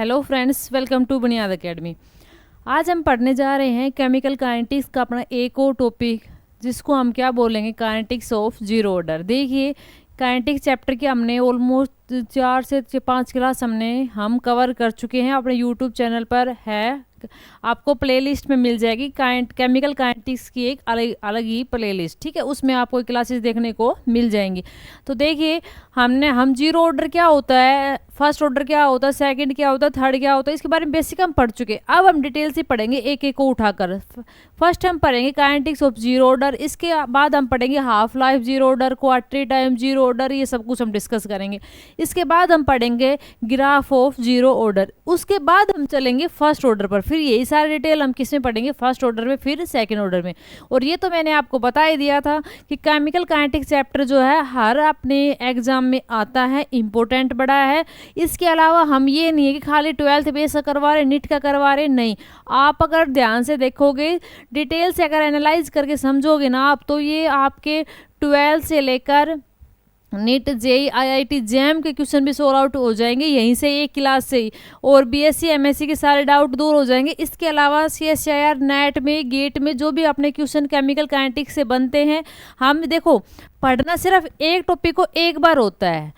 Hello friends, welcome to बुनियाद academy. आज हम पढ़ने जा रहे हैं केमिकल काइनेटिक्स का अपना एक और टॉपिक, जिसको हम क्या बोलेंगे, काइनेटिक्स ऑफ जीरो ऑर्डर। देखिए, काइनेटिक्स चैप्टर के हमने ऑलमोस्ट 4 से 5 क्लास हम कवर कर चुके हैं। अपने यूट्यूब चैनल पर है, आपको प्लेलिस्ट में मिल जाएगी। केमिकल काइनेटिक्स की एक अलग ही प्लेलिस्ट, ठीक है, उसमें आपको क्लासेस देखने को मिल जाएंगी। तो देखिए, हम जीरो ऑर्डर क्या होता है, फर्स्ट ऑर्डर क्या होता है, सेकंड क्या होता है, थर्ड क्या होता है, इसके बारे में बेसिक हम पढ़ चुके हैं। अब हम डिटेल से पढ़ेंगे एक एक को उठाकर। फर्स्ट हम पढ़ेंगे काइनेटिक्स ऑफ जीरो ऑर्डर, इसके बाद हम पढ़ेंगे half life zero order, quarterly time zero order, ये सब कुछ हम डिस्कस करेंगे। इसके बाद हम पढ़ेंगे ग्राफ ऑफ जीरो ऑर्डर, उसके बाद हम चलेंगे फर्स्ट ऑर्डर पर। फिर यही सारी डिटेल हम किस में पढ़ेंगे, फर्स्ट ऑर्डर में, फिर सेकंड ऑर्डर में। और ये तो मैंने आपको बता ही दिया था कि केमिकल काइनेटिक्स चैप्टर जो है हर अपने एग्जाम में आता है, इंपॉर्टेंट बड़ा है। इसके अलावा हम ये नहीं है कि खाली 12th बेस का करवा रहे, नीट का करवा रहे, नहीं। आप अगर ध्यान से देखोगे, डिटेल से अगर एनालाइज करके समझोगे ना आप, तो ये आपके 12th से लेकर नीट, जेई, आईआईटी, जैम के क्वेश्चन भी सोल्व आउट हो जाएंगे यहीं से, एक क्लास से ही। और बीएससी एमएससी के सारे डाउट दूर हो जाएंगे। इसके अलावा सीएसआईआर, नेट में, गेट में जो भी अपने क्वेश्चन केमिकल काइनेटिक्स से बनते हैं, हम देखो, पढ़ना सिर्फ एक टॉपिक को एक बार होता है,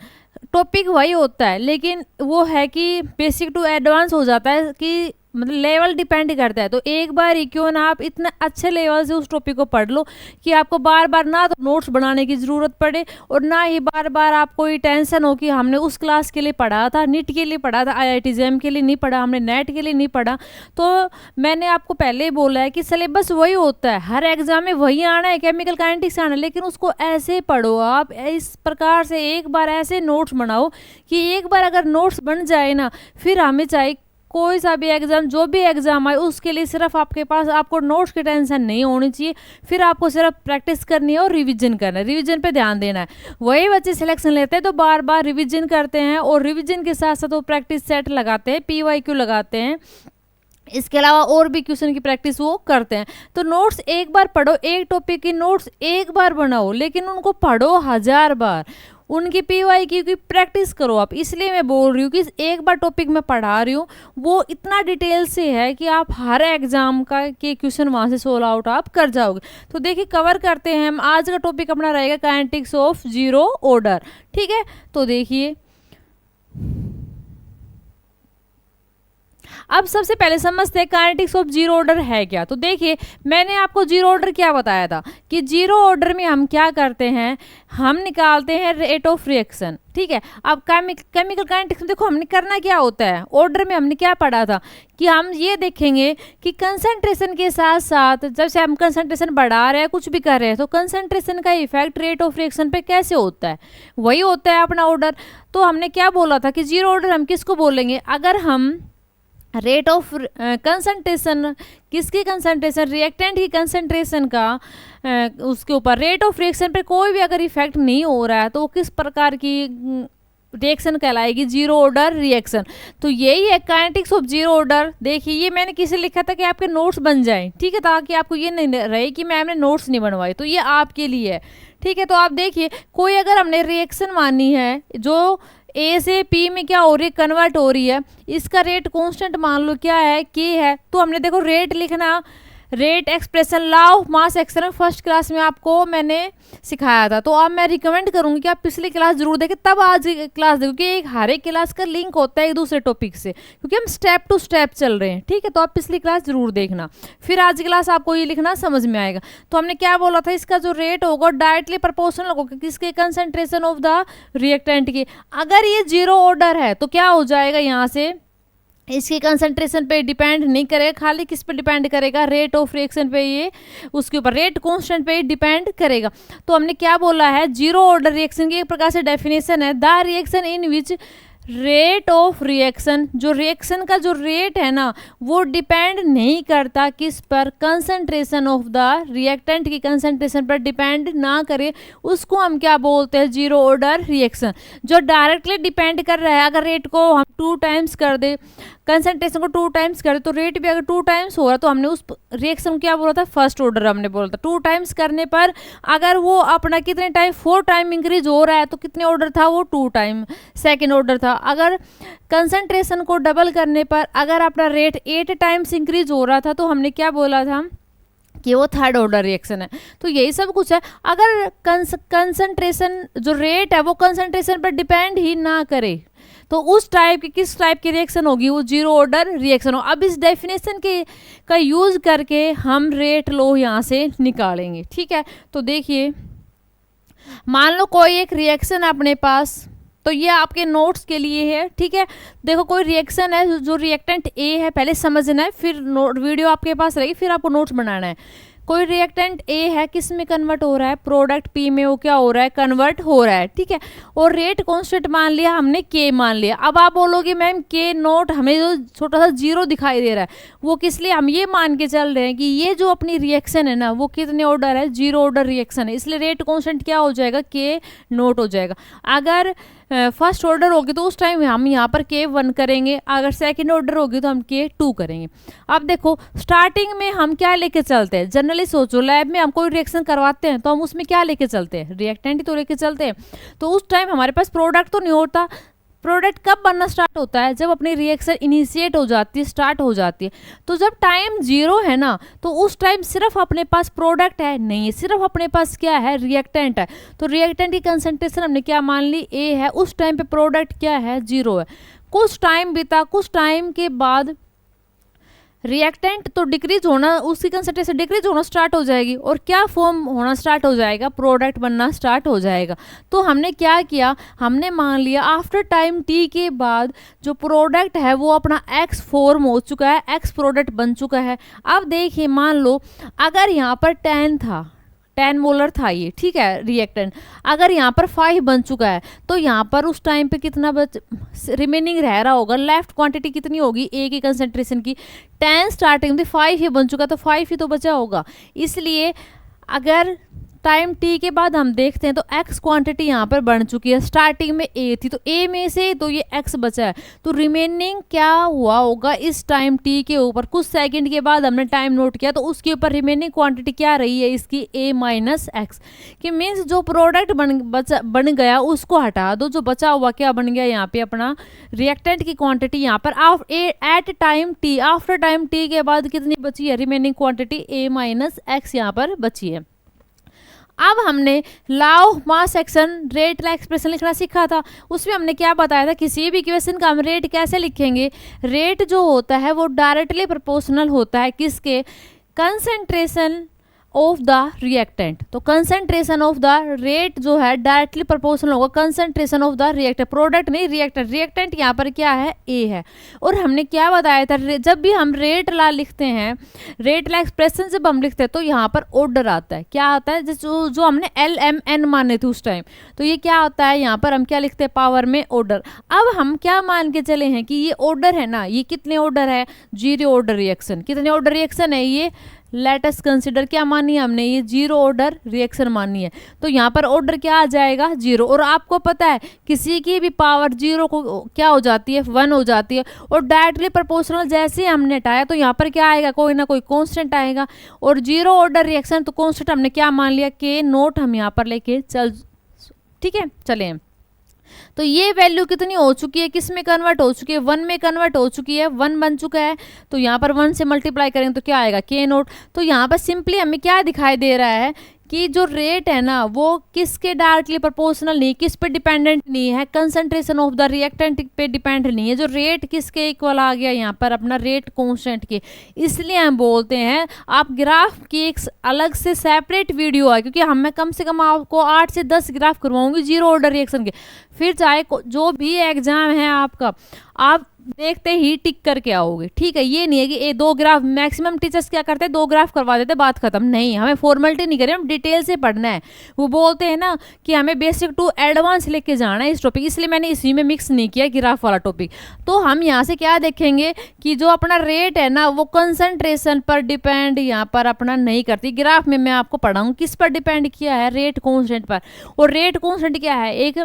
टॉपिक वही होता है, लेकिन वो है कि बेसिक टू एडवांस हो जाता है कि मतलब लेवल डिपेंड करता है। तो एक बार ही क्यों ना आप इतने अच्छे लेवल से उस टॉपिक को पढ़ लो कि आपको बार बार ना तो नोट्स बनाने की ज़रूरत पड़े, और ना ही बार बार आपको ये टेंशन हो कि हमने उस क्लास के लिए पढ़ा था, नीट के लिए पढ़ा था, आईआईटी जैम के लिए नहीं पढ़ा, हमने नेट के लिए नहीं पढ़ा। तो मैंने आपको पहले ही बोला है कि सिलेबस वही होता है, हर एग्जाम में वही आना है, केमिकल काइनेटिक्स आना है, लेकिन उसको ऐसे पढ़ो आप, इस प्रकार से एक बार ऐसे नोट्स बनाओ कि एक बार अगर नोट्स बन जाए ना, फिर हमें चाहे कोई सा भी एग्जाम, जो भी एग्जाम आए, उसके लिए सिर्फ आपके पास, आपको नोट्स की टेंशन नहीं होनी चाहिए। फिर आपको सिर्फ प्रैक्टिस करनी है और रिवीजन करना है, रिवीजन पे ध्यान देना है। वही बच्चे सिलेक्शन लेते हैं तो बार बार रिवीजन करते हैं, और रिवीजन के साथ साथ वो प्रैक्टिस सेट लगाते हैं, PYQ लगाते हैं। इसके अलावा और भी क्वेश्चन की प्रैक्टिस वो करते हैं। तो नोट्स एक बार पढ़ो, एक टॉपिक की नोट्स एक बार बनाओ, लेकिन उनको पढ़ो 1000 बार, उनकी PYQ की प्रैक्टिस करो आप। इसलिए मैं बोल रही हूँ कि एक बार टॉपिक में पढ़ा रही हूँ, वो इतना डिटेल से है कि आप हर एग्जाम का के क्वेश्चन वहाँ से सोल्व आउट आप कर जाओगे। तो देखिए, कवर करते हैं हम। आज का टॉपिक अपना रहेगा काइनेटिक्स ऑफ जीरो ऑर्डर, ठीक है। तो देखिए, अब सबसे पहले समझते हैं काइनेटिक्स ऑफ जीरो ऑर्डर है क्या। तो देखिए, मैंने आपको जीरो ऑर्डर क्या बताया था कि जीरो ऑर्डर में हम क्या करते हैं, हम निकालते हैं रेट ऑफ रिएक्शन, ठीक है। अब केमिकल काइनेटिक्स में देखो, हमने करना क्या होता है, ऑर्डर में हमने क्या पढ़ा था कि हम ये देखेंगे कि कंसंट्रेशन के साथ साथ, जब से हम कंसंट्रेशन बढ़ा रहे हैं, कुछ भी कर रहे हैं, तो कंसंट्रेशन का इफेक्ट रेट ऑफ रिएक्शन पे कैसे होता है, वही होता है अपना ऑर्डर। तो हमने क्या बोला था कि जीरो ऑर्डर हम किसको बोलेंगे, अगर हम रेट ऑफ कंसंट्रेशन, किसकी कंसंट्रेशन, रिएक्टेंट की कंसंट्रेशन का उसके ऊपर रेट ऑफ रिएक्शन पे कोई भी अगर इफेक्ट नहीं हो रहा है, तो वो किस प्रकार की रिएक्शन कहलाएगी, जीरो ऑर्डर रिएक्शन। तो यही है काइनेटिक्स ऑफ जीरो ऑर्डर। देखिए, ये मैंने किसे लिखा था कि आपके नोट्स बन जाएं, ठीक है, ताकि आपको ये नहीं रहे कि मैम ने नोट्स नहीं बनवाए, तो ये आपके लिए है, ठीक है। तो आप देखिए, कोई अगर हमने रिएक्शन मानी है जो ए से पी में क्या हो रही है, कन्वर्ट हो रही है, इसका रेट कांस्टेंट मान लो क्या है, के है। तो हमने देखो रेट लिखना, rate expression, law of mass action first class में आपको मैंने सिखाया था। तो अब मैं रिकमेंड करूंगी कि आप पिछली क्लास जरूर देखें, तब आज क्लास देखो, क्योंकि हर एक क्लास का लिंक होता है एक दूसरे टॉपिक से, क्योंकि हम स्टेप टू स्टेप चल रहे हैं, ठीक है। तो आप पिछली क्लास जरूर देखना, फिर आज क्लास आपको ये लिखना समझ में आएगा। तो हमने क्या बोला था, इसका जो रेट होगा डायरेक्टली प्रोपोर्शनल होगा किसके, कंसंट्रेशन ऑफ द रिएक्टेंट की। अगर ये जीरो ऑर्डर है तो क्या हो जाएगा, यहाँ से इसके कंसंट्रेशन पे डिपेंड नहीं करेगा, खाली किस पे डिपेंड करेगा, रेट ऑफ रिएक्शन पे, ये उसके ऊपर रेट कांस्टेंट पे डिपेंड करेगा। तो हमने क्या बोला है, जीरो ऑर्डर रिएक्शन की एक प्रकार से डेफिनेशन है, the reaction in which rate of reaction, जो रिएक्शन का जो रेट है ना, वो डिपेंड नहीं करता किस पर, कंसंट्रेशन ऑफ द रिएक्टेंट की कंसंट्रेशन पर डिपेंड ना करे, उसको हम क्या बोलते हैं, जीरो ऑर्डर रिएक्शन। जो डायरेक्टली डिपेंड कर रहा है, अगर रेट को हम 2 टाइम्स कर दे, कंसंट्रेशन को 2 टाइम्स करे, तो रेट भी अगर 2 टाइम्स हो रहा, तो हमने उस रिएक्शन क्या बोला था, फर्स्ट ऑर्डर हमने बोला था। 2 टाइम्स करने पर अगर वो अपना कितने टाइम, 4 टाइम इंक्रीज हो रहा है, तो कितने ऑर्डर था वो, 2 टाइम सेकेंड ऑर्डर था। अगर कंसंट्रेशन को डबल करने पर अगर अपना रेट 8 टाइम्स इंक्रीज हो रहा था तो हमने क्या बोला था कि वो थर्ड ऑर्डर रिएक्शन है। तो यही सब कुछ है। अगर कंसंट्रेशन जो रेट है वो कंसंट्रेशन पर डिपेंड ही ना करे तो उस टाइप की किस टाइप की रिएक्शन होगी, वो जीरो ऑर्डर रिएक्शन हो। अब इस डेफिनेशन के का यूज करके हम रेट लो यहाँ से निकालेंगे, ठीक है। तो देखिए, मान लो कोई एक रिएक्शन है अपने पास, तो ये आपके नोट्स के लिए है, ठीक है। देखो कोई रिएक्शन है जो रिएक्टेंट ए है, पहले समझना है, फिर वीडियो आपके पास रहेगी, फिर आपको नोट्स बनाना है। कोई रिएक्टेंट ए है, किस में कन्वर्ट हो रहा है, प्रोडक्ट पी में, वो क्या हो रहा है, कन्वर्ट हो रहा है, ठीक है। और रेट कांस्टेंट मान लिया हमने, के मान लिया। अब आप बोलोगे मैम के नोट हमें जो छोटा सा जीरो दिखाई दे रहा है वो किस लिए, हम ये मान के चल रहे हैं कि ये जो अपनी रिएक्शन है ना वो कितने ऑर्डर है, जीरो ऑर्डर रिएक्शन है, इसलिए रेट कांस्टेंट क्या हो जाएगा, के नोट हो जाएगा। अगर फर्स्ट ऑर्डर होगी तो उस टाइम हम यहाँ पर के 1 करेंगे, अगर सेकंड ऑर्डर होगी तो हम के 2 करेंगे। अब देखो स्टार्टिंग में हम क्या लेके चलते हैं, जनरली सोचो लैब में हम कोई रिएक्शन करवाते हैं तो हम उसमें क्या लेके चलते हैं, रिएक्टेंट ही तो लेके चलते हैं। तो उस टाइम हमारे पास प्रोडक्ट तो नहीं होता। प्रोडक्ट कब बनना स्टार्ट होता है, जब अपनी रिएक्शन इनिशिएट हो जाती है, स्टार्ट हो जाती है। तो जब टाइम जीरो है ना तो उस टाइम सिर्फ अपने पास प्रोडक्ट है नहीं, सिर्फ अपने पास क्या है, रिएक्टेंट है। तो रिएक्टेंट की कंसंट्रेशन हमने क्या मान ली, ए है, उस टाइम पे प्रोडक्ट क्या है, जीरो है। कुछ टाइम बीता, कुछ टाइम के बाद रिएक्टेंट तो डिक्रीज होना, उसकी कंसंट्रेशन डिक्रीज होना स्टार्ट हो जाएगी और क्या फॉर्म होना स्टार्ट हो जाएगा, प्रोडक्ट बनना स्टार्ट हो जाएगा। तो हमने क्या किया, हमने मान लिया आफ्टर टाइम टी के बाद जो प्रोडक्ट है वो अपना एक्स फॉर्म हो चुका है, एक्स प्रोडक्ट बन चुका है। अब देखिए मान लो अगर यहाँ पर 10 था, 10 मोलर था ये, ठीक है, रिएक्टेंट, अगर यहाँ पर 5 बन चुका है तो यहाँ पर उस टाइम पे कितना रिमेनिंग रह रहा होगा, लेफ्ट क्वांटिटी कितनी होगी, ए की कंसंट्रेशन की 10 स्टार्टिंग में 5 ही बन चुका तो 5 ही तो बचा होगा। इसलिए अगर टाइम टी के बाद हम देखते हैं तो एक्स क्वांटिटी यहाँ पर बन चुकी है, स्टार्टिंग में ए थी तो ए में से तो ये एक्स बचा है, तो रिमेनिंग क्या हुआ होगा इस टाइम टी के ऊपर, कुछ सेकंड के बाद हमने टाइम नोट किया तो उसके ऊपर रिमेनिंग क्वांटिटी क्या रही है इसकी, ए माइनस एक्स, कि मीन्स जो प्रोडक्ट बन गया उसको हटा दो, जो बचा हुआ क्या बन गया यहाँ पे अपना रिएक्टेंट की क्वांटिटी यहाँ पर at time T, after time T के बाद कितनी बची है, remaining quantity A minus X यहाँ पर बची है। अब हमने law of mass action rate expression लिखना सीखा था, उसमें हमने क्या बताया था, किसी भी इक्वेशन का हम रेट कैसे लिखेंगे, रेट जो होता है वो डायरेक्टली प्रोपोर्शनल होता है किसके, कंसंट्रेशन ऑफ द रिएक्टेंट। तो कंसंट्रेशन ऑफ द रेट जो है डायरेक्टली प्रोपोर्शनल होगा concentration of the reactant, product नहीं रिएक्टेंट, रिएक्टेंट यहाँ पर क्या है, ए है। और हमने क्या बताया था, जब भी हम रेट ला लिखते हैं, रेट ला एक्सप्रेशन जब हम लिखते हैं तो यहाँ पर ऑर्डर आता है, क्या आता है, जो हमने LMN माने थे उस टाइम, तो ये क्या होता है, यहाँ पर हम क्या लिखते हैं, पावर में ऑर्डर। अब हम क्या मान के चले हैं कि ये ऑर्डर है ना, ये कितने ऑर्डर है, जीरो ऑर्डर रिएक्शन, कितने ऑर्डर रिएक्शन है ये, लेटस कंसिडर क्या मानी है हमने, ये जीरो ऑर्डर रिएक्शन मानी है। तो यहाँ पर ऑर्डर क्या आ जाएगा, जीरो। और आपको पता है किसी की भी पावर जीरो को क्या हो जाती है, 1 हो जाती है। और डायरेक्टली प्रोपोर्शनल जैसे हमने हटाया तो यहाँ पर क्या आएगा, कोई ना कोई कांस्टेंट आएगा। और जीरो ऑर्डर रिएक्शन तो कांस्टेंट हमने क्या मान लिया, के नोट हम यहाँ पर लेके चल, ठीक है, चले। तो ये वैल्यू कितनी हो चुकी है, किस में कन्वर्ट हो चुकी है, 1 में कन्वर्ट हो चुकी है, 1 बन चुका है। तो यहाँ पर 1 से मल्टीप्लाई करेंगे तो क्या आएगा, के नोट। तो यहाँ पर सिंपली हमें क्या दिखाई दे रहा है कि जो रेट है ना वो किसके डायरेक्टली प्रोपोर्शनल नहीं, किस पे डिपेंडेंट नहीं है, कंसंट्रेशन ऑफ द रिएक्टेंट पे डिपेंड नहीं है। जो रेट किसके इक्वल आ गया यहाँ पर, अपना रेट कांस्टेंट के। इसलिए हम बोलते हैं, आप ग्राफ की एक अलग से सेपरेट वीडियो है, क्योंकि मैं कम से कम आपको 8 से 10 ग्राफ करवाऊंगी जीरो ऑर्डर रिएक्शन के। फिर चाहे जो भी एग्जाम है आपका, आप देखते ही टिक करके आओगे, ठीक है। ये नहीं है कि ये 2 ग्राफ, मैक्सिमम टीचर्स क्या करते हैं 2 ग्राफ करवा देते, बात खत्म। नहीं, हमें फॉर्मेलिटी नहीं करें, हम डिटेल से पढ़ना है। वो बोलते हैं ना कि हमें बेसिक टू एडवांस लेके जाना है इस टॉपिक, इसलिए मैंने इसी में मिक्स नहीं किया ग्राफ वाला टॉपिक। तो हम यहाँ से क्या देखेंगे कि जो अपना रेट है ना वो कंसंट्रेशन पर डिपेंड यहाँ पर अपना नहीं करती। ग्राफ में मैं आपको पढ़ाऊँ किस पर डिपेंड किया है, रेट कॉन्स्टेंट पर। और रेट कॉन्स्टेंट क्या है, एक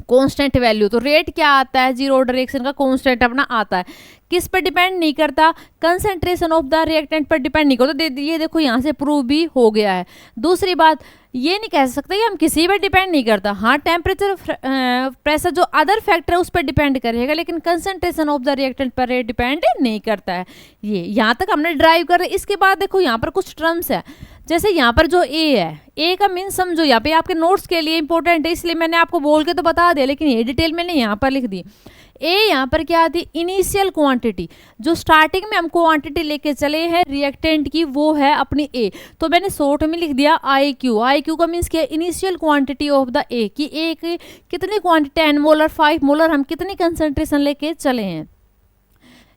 कांस्टेंट वैल्यू। तो रेट क्या आता है, जीरो ऑर्डर रिएक्शन का कांस्टेंट अपना आता है, किस पर डिपेंड नहीं करता, कंसंट्रेशन ऑफ द रिएक्टेंट पर डिपेंड नहीं करता। ये देखो यहाँ से प्रूव भी हो गया है। दूसरी बात, ये नहीं कह सकते कि हम किसी पर डिपेंड नहीं करता। हाँ, टेम्परेचर प्रेशर जो अदर फैक्टर है उस पर डिपेंड करेगा, लेकिन कंसंट्रेशन ऑफ द रिएक्टेंट पर ये डिपेंड नहीं करता है। ये यहाँ तक हमने ड्राइव कर। इसके बाद देखो यहाँ पर कुछ टर्म्स है, जैसे यहाँ पर जो ए है, ए का मीन समझो, यहाँ पे आपके नोट्स के लिए इंपॉर्टेंट है इसलिए मैंने आपको बोल के तो बता दिया, लेकिन ये डिटेल मैंने यहाँ पर लिख दी। ए यहाँ पर क्या आती है, इनिशियल क्वांटिटी, जो स्टार्टिंग में हम क्वांटिटी लेके चले हैं रिएक्टेंट की वो है अपनी ए, तो मैंने शॉर्ट में लिख दिया आई क्यू। आई क्यू का मीन्स क्या है, इनिशियल क्वांटिटी ऑफ द ए, कि ए की कितनी क्वांटिटी 10 मोलर 5 मोलर हम कितनी कंसंट्रेशन लेके चले हैं।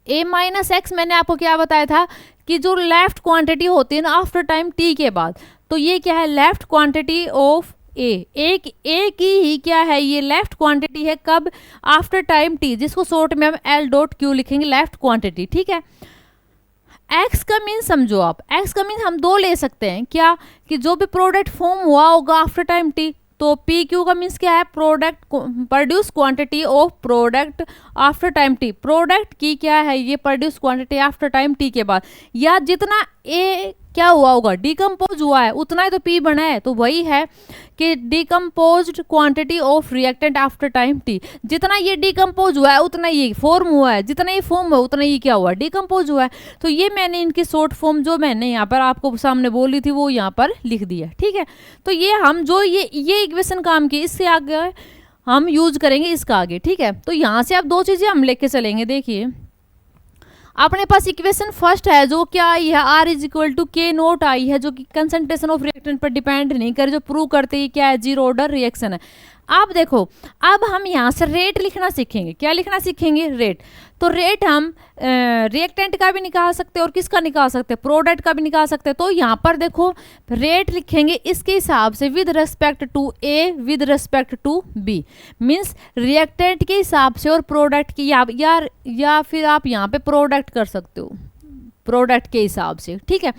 ए माइनस एक्स मैंने आपको क्या बताया था कि जो लेफ्ट क्वांटिटी होती है ना आफ्टर टाइम टी के बाद, तो ये क्या है लेफ्ट क्वांटिटी ऑफ ए की ही क्या है, ये लेफ्ट क्वांटिटी है कब, आफ्टर टाइम टी, जिसको शॉर्ट में हम एल डॉट क्यू लिखेंगे, लेफ्ट क्वांटिटी। ठीक है, एक्स का मीन समझो आप, एक्स का मीन हम दो ले सकते हैं क्या, कि जो भी प्रोडक्ट फॉर्म हुआ होगा आफ्टर टाइम टी, तो पी क्यू का मीन्स क्या है, product produce quantity of product after time T, product की क्या है ये produce quantity after time T के बाद, या जितना ए क्या हुआ होगा डिकम्पोज हुआ है उतना ही तो पी बना है, तो वही है कि decomposed quantity of reactant after time T, जितना ये डिकम्पोज हुआ है उतना ये फॉर्म हुआ है, जितना ये फॉर्म हुआ उतना ये क्या हुआ डिकम्पोज हुआ है। तो ये मैंने इनकी शॉर्ट फॉर्म जो मैंने यहाँ पर आपको सामने बोली थी वो यहाँ पर लिख दिया। ठीक है, तो ये हम जो ये इक्वेशन काम की, इससे आगे हम यूज करेंगे इसका आगे। ठीक है, तो यहाँ से अब दो चीजें हम लेके चलेंगे। देखिए अपने पास इक्वेशन फर्स्ट है जो क्या आई है, are is equal to K naught आई है, जो कि कंसंट्रेशन ऑफ रिएक्टेंट पर डिपेंड नहीं करे, जो प्रूव करते ही क्या है जीरो ऑर्डर रिएक्शन है। अब देखो, अब हम यहाँ से रेट लिखना सीखेंगे। क्या लिखना सीखेंगे, रेट। तो रेट हम रिएक्टेंट का भी निकाल सकते हैं और किसका निकाल सकते हैं, प्रोडक्ट का भी निकाल सकते हैं। तो यहाँ पर देखो रेट लिखेंगे इसके हिसाब से with respect to A with respect to B, means reactant के हिसाब से और प्रोडक्ट की, या फिर आप यहाँ पे प्रोडक्ट कर सकते हो प्रोडक्ट के हिसाब से। ठीक है,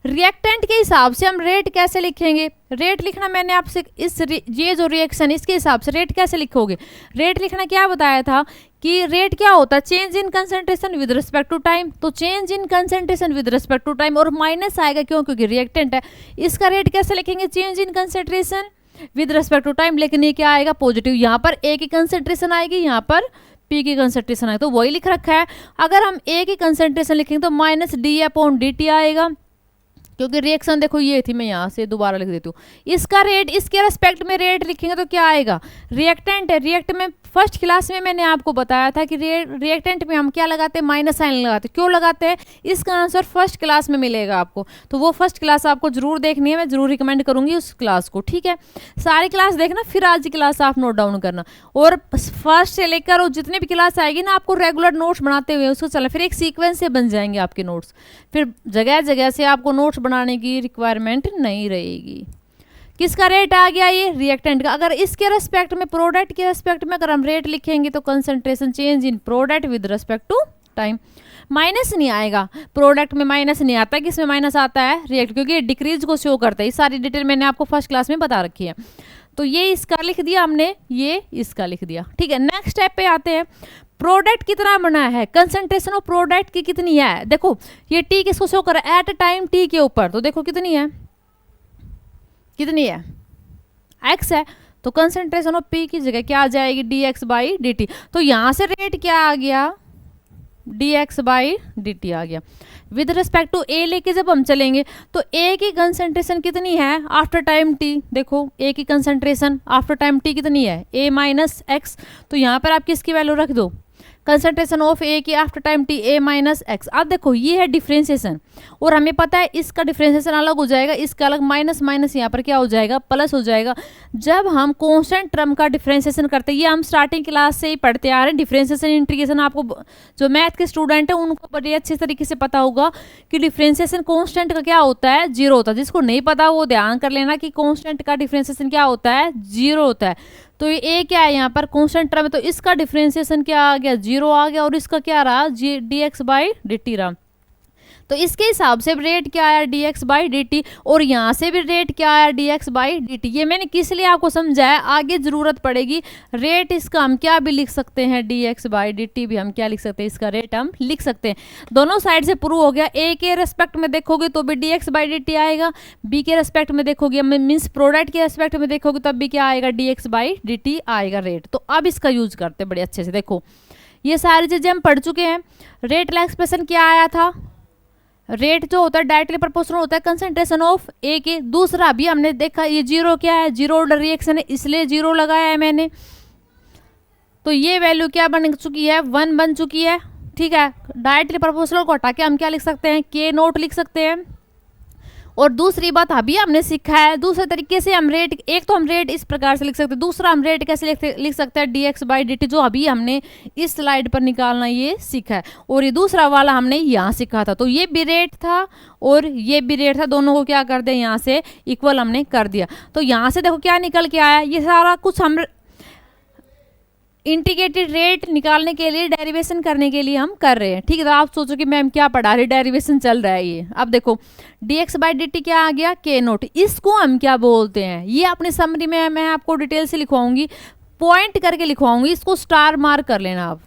रिएक्टेंट के हिसाब से हम रेट कैसे लिखेंगे, रेट लिखना मैंने आपसे ये जो रिएक्शन इसके हिसाब से रेट कैसे लिखोगे, रेट लिखना क्या बताया था कि रेट क्या होता है, change in concentration with respect to time. तो change in concentration with respect to time और माइनस आएगा, क्यों, क्योंकि रिएक्टेंट है। इसका रेट कैसे लिखेंगे, change in concentration with respect to time, लेकिन ये क्या आएगा पॉजिटिव, यहाँ पर ए की कंसंट्रेशन आएगी, यहाँ पर पी की कंसंट्रेशन आएगी, तो वही लिख रखा है। अगर हम ए की कंसंट्रेशन लिखेंगे तो minus D upon D T आएगा, क्योंकि रिएक्शन देखो ये थी, मैं यहाँ से दोबारा लिख देती हूँ। इसका रेट इसके रेस्पेक्ट में रेट लिखेंगे तो क्या आएगा, रिएक्टेंट है, रिएक्ट में फर्स्ट क्लास में मैंने आपको बताया था कि रिएक्टेंट में हम क्या लगाते हैं, माइनस साइन लगाते हैं। क्यों लगाते हैं, इसका आंसर फर्स्ट क्लास में मिलेगा आपको, तो वो फर्स्ट क्लास आपको जरूर देखनी है, मैं जरूर रिकमेंड करूंगी उस क्लास को। ठीक है, सारी क्लास देखना, फिर आज की क्लास आप नोट डाउन करना, और फर्स्ट से लेकर और जितनी भी क्लास आएगी ना आपको रेगुलर नोट्स बनाते हुए उसको चला, फिर एक सीक्वेंस से बन जाएंगे आपके नोट्स, फिर जगह जगह से आपको नोट्स बनाने की रिक्वायरमेंट नहीं रहेगी। किसका रेट आ गया, ये रिएक्टेंट का। अगर इसके रेस्पेक्ट में, प्रोडक्ट के रेस्पेक्ट में अगर हम रेट लिखेंगे तो concentration change in product with respect to time, minus नहीं आएगा, प्रोडक्ट में माइनस नहीं आता, किसमें माइनस आता है, रिएक्ट, क्योंकि डिक्रीज को शो करता है। ये सारी डिटेल मैंने आपको फर्स्ट क्लास में बता रखी है। तो ये इसका लिख दिया हमने, ये इसका लिख दिया। ठीक है, नेक्स्ट स्टेप पे आते हैं, प्रोडक्ट कितना बना है, कंसंट्रेशन ऑफ प्रोडक्ट की कितनी है। देखो ये टी किसको शो कर रहा है, एट अ टाइम टी के ऊपर, तो देखो कितनी है, कितनी है, एक्स है, तो कंसंट्रेशन ऑफ पी की जगह क्या आ जाएगी, d x by d t. तो यहाँ से रेट क्या आ गया, d x by d t आ गया। विद रिस्पेक्ट टू ए लेके जब हम चलेंगे तो ए की कंसंट्रेशन कितनी है आफ्टर टाइम टी, देखो ए की कंसंट्रेशन आफ्टर टाइम टी कितनी है, ए माइनस एक्स। तो यहाँ पर आप किसकी वैल्यू रख दो, कंसंट्रेशन ऑफ ए की आफ्टर टाइम टी, ए माइनस एक्स। अब देखो ये है डिफ्रेंसिएशन, और हमें पता है इसका डिफ्रेंसिएशन अलग हो जाएगा, इसका अलग, माइनस माइनस यहाँ पर क्या हो जाएगा, प्लस हो जाएगा। जब हम कांस्टेंट टर्म का डिफ्रेंसिएशन करते हैं, ये हम स्टार्टिंग क्लास से ही पढ़ते आ रहे हैं, डिफ्रेंसिएशन इंटीग्रेशन आपको जो मैथ के स्टूडेंट है उनको बड़े अच्छे तरीके से पता होगा कि डिफ्रेंसिएशन कांस्टेंट का क्या होता है, जीरो होता है। जिसको नहीं पता वो ध्यान कर लेना कि कांस्टेंट का डिफ्रेंसिएशन क्या होता है, जीरो होता है। तो ये ए क्या है यहाँ पर कांस्टेंट टर्म है, तो इसका डिफरेंशिएशन क्या आ गया, जीरो आ गया, और इसका क्या रहा, D x by d T रहा। तो इसके हिसाब से रेट क्या आया dx बाई dt, और यहाँ से भी रेट क्या आया dx बाई dt। ये मैंने किस लिए आपको समझाया, आगे जरूरत पड़ेगी। रेट इसका हम क्या भी लिख सकते हैं, dx बाई dt भी हम क्या लिख सकते हैं, इसका रेट हम लिख सकते हैं। दोनों साइड से प्रूव हो गया। ए के रेस्पेक्ट में देखोगे तो भी dx बाई dt आएगा, बी के रेस्पेक्ट में देखोगे मीन्स प्रोडक्ट के रेस्पेक्ट में देखोगे तब भी क्या आएगा, dx बाई dt आएगा रेट। तो अब इसका यूज करते बड़े अच्छे से। देखो ये सारी चीजें हम पढ़ चुके हैं। रेट वाला एक्सप्रेशन क्या आया था, रेट जो होता है डायरेक्टली प्रोपोर्शनल होता है कंसंट्रेशन ऑफ ए के। दूसरा भी हमने देखा ये जीरो क्या है, जीरो ऑर्डर रिएक्शन है, इसलिए जीरो लगाया है मैंने। तो ये वैल्यू क्या बन चुकी है, 1 बन चुकी है। ठीक है, डायरेक्टली प्रोपोर्शनल को हटा के हम क्या लिख सकते हैं, के नोट लिख सकते हैं। और दूसरी बात अभी हमने सीखा है दूसरे तरीके से हम रेट, एक तो हम रेट इस प्रकार से लिख सकते हैं, दूसरा हम रेट कैसे लिख सकते हैं, dx बाई dt, जो अभी हमने इस स्लाइड पर निकालना ये सीखा है। और ये दूसरा वाला हमने यहाँ सीखा था। तो ये भी रेट था और ये भी रेट था, दोनों को क्या कर दिया, यहाँ से इक्वल हमने कर दिया। तो यहाँ से देखो क्या निकल के आया, ये सारा कुछ हम इंटीग्रेटेड रेट निकालने के लिए, डेरिवेशन करने के लिए हम कर रहे हैं। ठीक है, तो आप सोचो कि मैम क्या पढ़ा रही, डेरिवेशन चल रहा है ये। अब देखो dx बाई dt क्या आ गया, के नोट। इसको हम क्या बोलते हैं, ये अपने समरी में मैं आपको डिटेल से लिखवाऊंगी, पॉइंट करके लिखवाऊंगी, इसको स्टार मार्क कर लेना आप।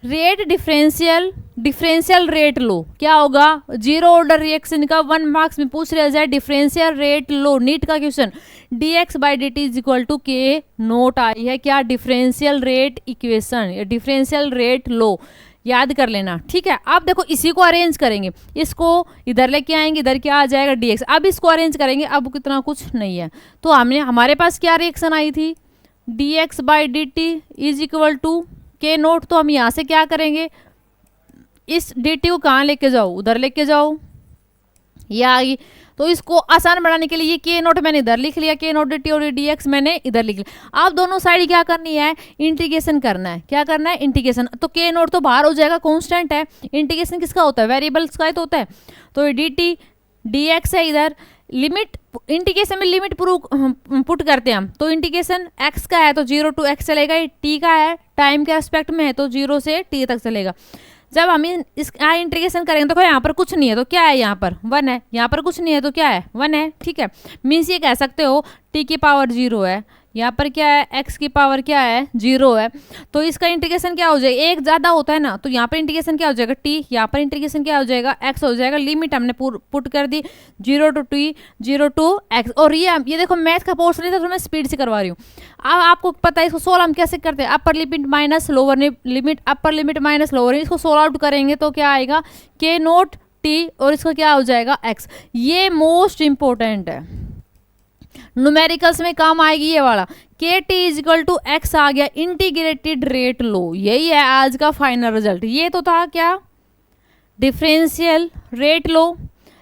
Rate differential, differential rate law क्या होगा, जीरो ऑर्डर रिएक्शन का 1 मार्क्स में पूछ रहा जाए, डिफरेंशियल रेट लो, नीट का question, dx by dt is equal to K naught आई है क्या, डिफरेंशियल रेट इक्वेशन या डिफरेंशियल रेट लो, याद कर लेना। ठीक है, अब देखो इसी को अरेंज करेंगे, इसको इधर लेके आएंगे, इधर क्या आ जाएगा dx। अब इसको अरेंज करेंगे, अब कितना कुछ नहीं है। तो हमने, हमारे पास क्या रिएक्शन आई थी, dx by dt is equal to K naught. तो हम यहाँ से क्या करेंगे, इस dt को कहाँ लेके जाओ, उधर लेके जाओ, ये आ गई। तो इसको आसान बनाने के लिए ये के नोट मैंने इधर लिख लिया, के नोट dt, और dx मैंने इधर लिख लिया। अब दोनों साइड क्या करनी है, इंटीग्रेशन करना है। क्या करना है, इंटीग्रेशन। तो के नोट तो बाहर हो जाएगा, कांस्टेंट है। इंटीग्रेशन किसका होता है, वेरिएबल्स का ही तो होता है। तो dt dx है इधर, लिमिट इंटीग्रेशन में लिमिट पुट करते हैं हम। तो इंटीग्रेशन x का है तो 0 टू x चलेगा, t का है टाइम के एस्पेक्ट में है तो 0 से t तक चलेगा। जब हम इस इंटीग्रेशन करेंगे तो यहाँ पर कुछ नहीं है तो क्या है, यहाँ पर 1 है, यहाँ पर कुछ नहीं है तो क्या है, 1 है। ठीक है, मीन्स ये कह सकते हो t की पावर 0 है, यहाँ पर क्या है, x की पावर क्या है, 0 है। तो इसका इंटीग्रेशन क्या हो जाएगा, एक ज़्यादा होता है ना, तो यहाँ पर इंटीग्रेशन क्या हो जाएगा, t, यहाँ पर इंटीग्रेशन क्या हो जाएगा, x हो जाएगा। लिमिट हमने पुट कर दी 0 टू t, 0 टू x। और ये देखो मैथ का पोर्शन है तो मैं स्पीड से करवा रही हूँ। अब आपको पता है इसको सोल्व हम कैसे करते हैं, upper limit minus lower limit, upper limit minus lower, इसको सोल्व आउट करेंगे तो क्या आएगा, के नोट t, और इसका क्या हो जाएगा, x। ये मोस्ट इंपॉर्टेंट है, न्यूमेरिकल्स में काम आएगी ये वाला। K t is equal to x आ गया, इंटीग्रेटेड रेट लो, यही है आज का फाइनल रिजल्ट। ये तो था क्या, डिफरेंशियल रेट लो,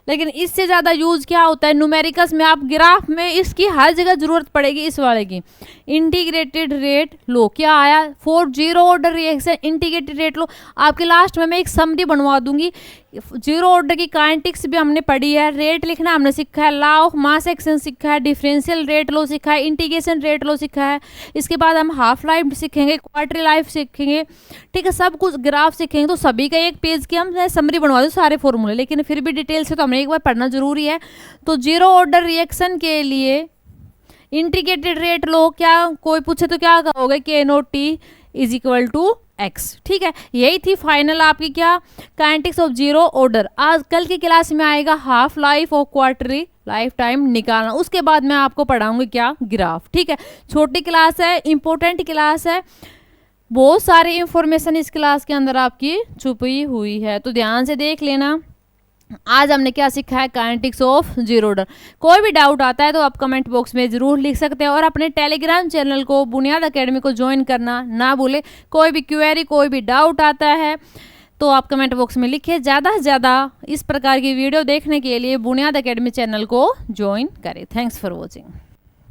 लेकिन इससे ज़्यादा यूज क्या होता है न्यूमेरिकल्स में, आप ग्राफ में इसकी हर जगह जरूरत पड़ेगी इस वाले की। इंटीग्रेटेड रेट लो क्या आया, for zero order reaction integrated rate law. आपके लास्ट में मैं एक समरी बनवा दूंगी। जीरो ऑर्डर की काइनेटिक्स भी हमने पढ़ी है, रेट लिखना हमने सीखा है, लॉ ऑफ मास एक्शन सीखा है, डिफरेंशियल रेट लो सीखा है, इंटीग्रेशन रेट लो सीखा है। इसके बाद हम हाफ लाइफ सीखेंगे, क्वार्टर लाइफ सीखेंगे, ठीक है, सब कुछ ग्राफ सीखेंगे। तो सभी का एक पेज की हम समरी बनवा दूँ सारे फॉर्मूले, लेकिन फिर भी डिटेल से तो हमने एक बार पढ़ना जरूरी है। तो जीरो ऑर्डर रिएक्शन के लिए इंटीग्रेटेड रेट लो, क्या कोई पूछे तो क्या कहोगे, K naught T is equal to X. ठीक है, यही थी फाइनल आपकी क्या, काइनेटिक्स ऑफ जीरो ऑर्डर। आज कल की क्लास में आएगा हाफ लाइफ और क्वार्टरली लाइफ टाइम निकालना, उसके बाद मैं आपको पढ़ाऊंगी क्या, ग्राफ। ठीक है, छोटी क्लास है, इंपॉर्टेंट क्लास है, बहुत सारी इंफॉर्मेशन इस क्लास के अंदर आपकी छुपी हुई है, तो ध्यान से देख लेना। आज हमने क्या सीखा है, काइनेटिक्स ऑफ जीरो ऑर्डर। कोई भी डाउट आता है तो आप कमेंट बॉक्स में जरूर लिख सकते हैं, और अपने टेलीग्राम चैनल को बुनियाद एकेडमी को ज्वाइन करना ना भूले। कोई भी क्वेरी, कोई भी डाउट आता है तो आप कमेंट बॉक्स में लिखिए। ज़्यादा से ज़्यादा इस प्रकार की वीडियो देखने के लिए बुनियाद एकेडमी चैनल को ज्वाइन करें। Thanks for watching.